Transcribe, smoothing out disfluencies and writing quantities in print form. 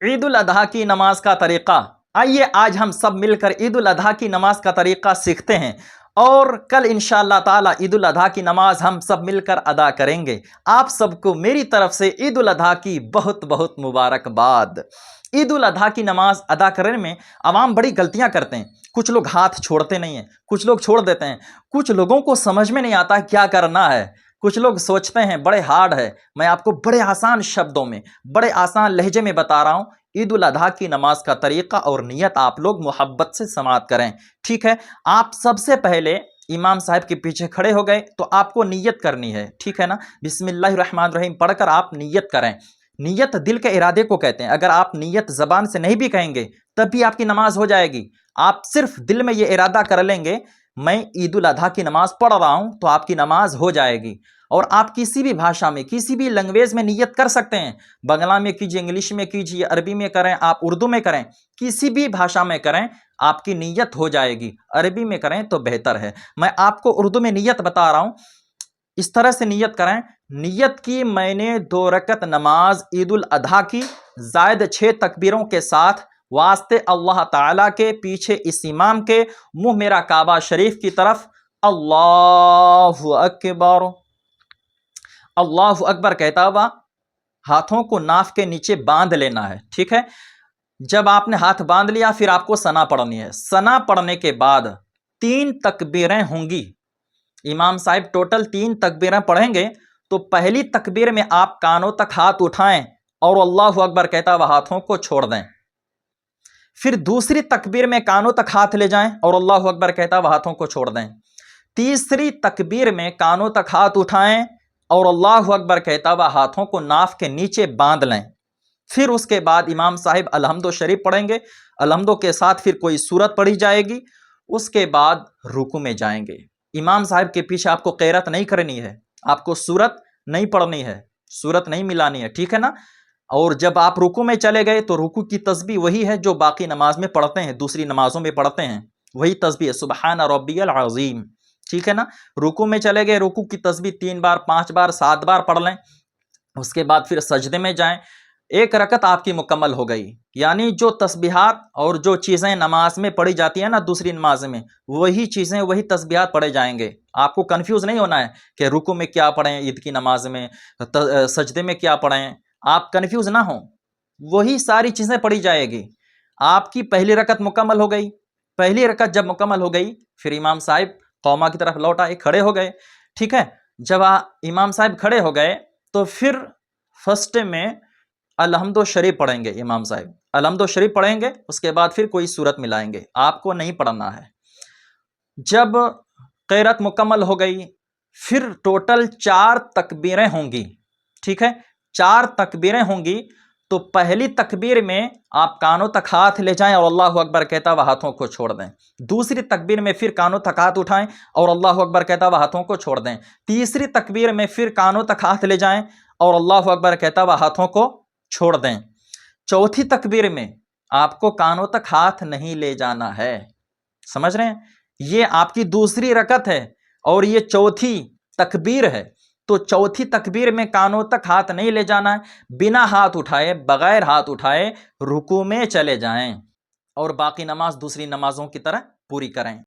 عید الاضحیٰ کی نماز کا طریقہ۔ آئیے آج ہم سب مل کر عید الاضحیٰ کی نماز کا طریقہ سیکھتے ہیں، اور کل انشاءاللہ تعالی عید الاضحیٰ کی نماز ہم سب مل کر ادا کریں گے۔ آپ سب کو میری طرف سے عید الاضحیٰ کی بہت بہت مبارکباد۔ عید الاضحیٰ کی نماز ادا کرنے میں عوام بڑی غلطیاں کرتے ہیں۔ کچھ لوگ ہاتھ چھوڑتے نہیں ہیں، کچھ لوگ چھوڑ دیتے ہیں، کچھ لوگوں کو سمجھ میں نہیں آتا کیا کرنا ہے، کچھ لوگ سوچتے ہیں بڑے ہارڈ ہے۔ میں آپ کو بڑے آسان شبدوں میں، بڑے آسان لہجے میں بتا رہا ہوں۔ عید الاضحیٰ کی نماز کا طریقہ اور نیت آپ لوگ محبت سے سماعت کریں، ٹھیک ہے؟ آپ سب سے پہلے امام صاحب کے پیچھے کھڑے ہو گئے تو آپ کو نیت کرنی ہے، ٹھیک ہے نا؟ بسم اللہ الرحمن الرحیم پڑھ کر آپ نیت کریں۔ نیت دل کے ارادے کو کہتے ہیں۔ اگر آپ نیت زبان سے نہیں بھی کہیں گے تب بھی آپ کی نماز ہو جائے گی۔ آپ صرف دل میں یہ ارادہ کر لیں گے میں عید الاضحیٰ کی نماز پڑھ رہا ہوں، تو آپ کی نماز ہو جائے گی۔ اور آپ کسی بھی بھاشا میں، کسی بھی لینگویج میں نیت کر سکتے ہیں۔ بنگلہ میں کیجیے، انگلش میں کیجیے، عربی میں کریں، آپ اردو میں کریں، کسی بھی بھاشا میں کریں، آپ کی نیت ہو جائے گی۔ عربی میں کریں تو بہتر ہے۔ میں آپ کو اردو میں نیت بتا رہا ہوں، اس طرح سے نیت کریں۔ نیت کی میں نے 2 رکعت نماز عید الاضحیٰ کی زائد 6 تکبیروں کے ساتھ واسطے اللہ تعالیٰ کے، پیچھے اس امام کے، منہ میرا کعبہ شریف کی طرف، اللہ اکبر اللہ اکبر کہتا ہوا ہاتھوں کو ناف کے نیچے باندھ لینا ہے، ٹھیک ہے؟ جب آپ نے ہاتھ باندھ لیا پھر آپ کو ثنا پڑھنی ہے۔ ثنا پڑھنے کے بعد 3 تکبیریں ہوں گی۔ امام صاحب ٹوٹل 3 تکبیریں پڑھیں گے، تو پہلی تکبیر میں آپ کانوں تک ہاتھ اٹھائیں اور اللہ اکبر کہتا ہوا ہاتھوں کو چھوڑ دیں۔ پھر دوسری تکبیر میں کانوں تک ہاتھ لے جائیں اور اللہ اکبر کہتا ہوا ہاتھوں کو چھوڑ دیں۔ تیسری تکبیر میں کانوں تک ہاتھ اٹھائیں اور اللہ اکبر کہتا ہوا ہاتھوں کو ناف کے نیچے باندھ لیں۔ پھر اس کے بعد امام صاحب الحمد شریف پڑھیں گے، الحمدوں کے ساتھ پھر کوئی سورت پڑھی جائے گی، اس کے بعد رکوع میں جائیں گے۔ امام صاحب کے پیچھے آپ کو قرات نہیں کرنی ہے، آپ کو سورت نہیں پڑھنی ہے، سورت نہیں ملانی ہے، ٹھیک ہے نا؟ اور جب آپ رکوع میں چلے گئے تو رکوع کی تسبیح وہی ہے جو باقی نماز میں پڑھتے ہیں، دوسری نمازوں میں پڑھتے ہیں، وہی تسبیح ہے، سبحان ربی العظیم، ٹھیک ہے نا؟ رکوع میں چلے گئے، رکوع کی تسبیح 3 بار، 5 بار، 7 بار پڑھ لیں۔ اس کے بعد پھر سجدے میں جائیں۔ 1 رکعت آپ کی مکمل ہو گئی۔ یعنی جو تسبیحات اور جو چیزیں نماز میں پڑھی جاتی ہیں نا، دوسری نماز میں، وہی چیزیں، وہی تسبیحات پڑھے جائیں گے۔ آپ کو کنفیوز نہیں ہونا ہے کہ رکوع میں کیا پڑھیں عید کی نماز میں، سجدے میں کیا پڑھیں، آپ کنفیوز نہ ہوں، وہی ساری چیزیں پڑھی جائے گی۔ آپ کی پہلی رکعت مکمل ہو گئی۔ پہلی رکعت جب مکمل ہو گئی پھر امام صاحب قوما کی طرف لوٹ آئے، کھڑے ہو گئے، ٹھیک ہے؟ جب امام صاحب کھڑے ہو گئے تو پھر فرسٹ میں الحمد شریف پڑھیں گے۔ امام صاحب الحمد شریف پڑھیں گے، اس کے بعد پھر کوئی سورت ملائیں گے، آپ کو نہیں پڑھنا ہے۔ جب قرات مکمل ہو گئی پھر ٹوٹل 4 تکبیریں ہوں گی، ٹھیک ہے؟ 4 تکبیریں ہوں گی، تو پہلی تکبیر میں آپ کانوں تک ہاتھ لے جائیں اور اللہ اکبر کہتا ہوا ہاتھوں کو چھوڑ دیں۔ دوسری تکبیر میں پھر کانوں تک ہاتھ اٹھائیں اور اللہ اکبر کہتا ہوا ہاتھوں کو چھوڑ دیں۔ تیسری تکبیر میں پھر کانوں تک ہاتھ لے جائیں اور اللہ اکبر کہتا ہوا ہاتھوں کو چھوڑ دیں۔ چوتھی تکبیر میں آپ کو کانوں تک ہاتھ نہیں لے جانا ہے، سمجھ رہے ہیں؟ یہ آپ کی دوسری رکعت ہے اور یہ چوتھی تکبیر ہے، تو چوتھی تکبیر میں کانوں تک ہاتھ نہیں لے جانا ہے، بنا ہاتھ اٹھائے، بغیر ہاتھ اٹھائے رکوع میں چلے جائیں اور باقی نماز دوسری نمازوں کی طرح پوری کریں۔